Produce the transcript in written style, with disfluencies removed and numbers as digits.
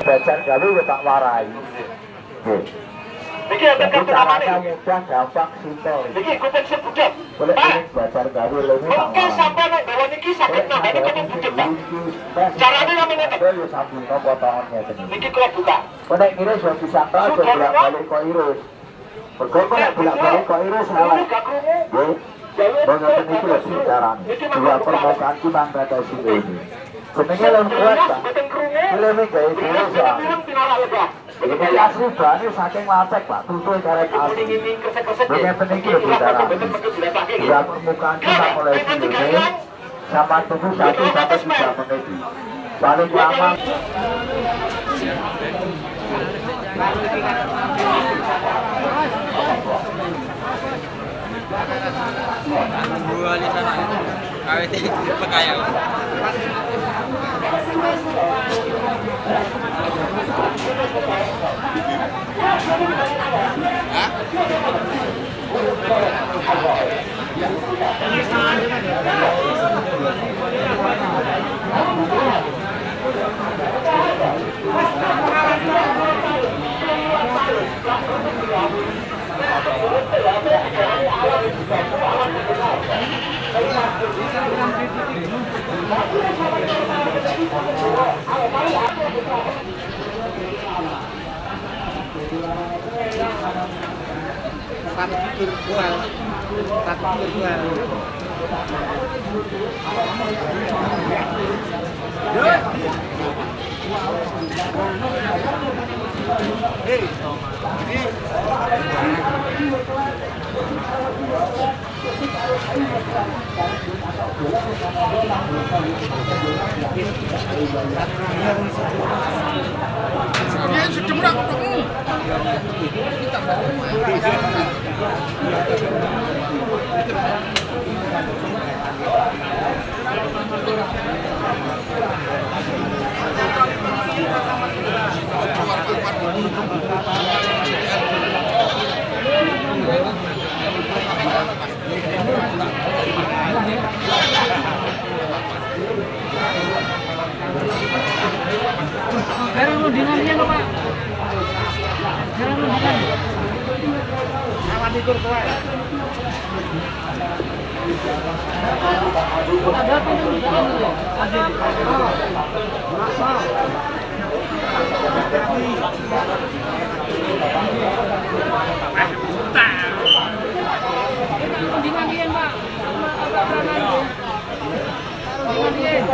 Belajar gawe ya tak warai. Iki ada kartu namane. Mudah gampang simpel. Iki kuping sebudak. Boleh belajar gawe lho tak Oke, warai. sampai nek bawa niki sakit nambani kuping budak, Pak. Carane namanya apa? Yo sampun kok potongan ngeten. Niki kula buka. Kok nek ngiris yo bisa to aja bolak-balik kok iris. Mergo kok nek bolak-balik kok iris salah. Gak krungu. Nggih. Bagaimana itu lho sing carane. Dua permukaan ku nang batasi ini. Jenenge lho kuat, Pak. Mboten krungu. Fileme gawe dhewe, Pak. Pinolak ya, Pak. Iki asli bane saking latek, Pak. Tutul karek asli. Ini kresek-kresek. Bagaimana iki lho carane. Dua permukaan ku nang oleh ini. Sama tunggu 1 sampai 3 menit. Paling lama Buah di sana. Kawit pekaya. Hah? Tapi virtual. Tapi virtual. Sekarang rundingannya loh Pak. Sekarang rundingan. Awan tidur tuh. Ada apa yang rundingan itu? Ada. Rundingan dia Pak. Rundingan.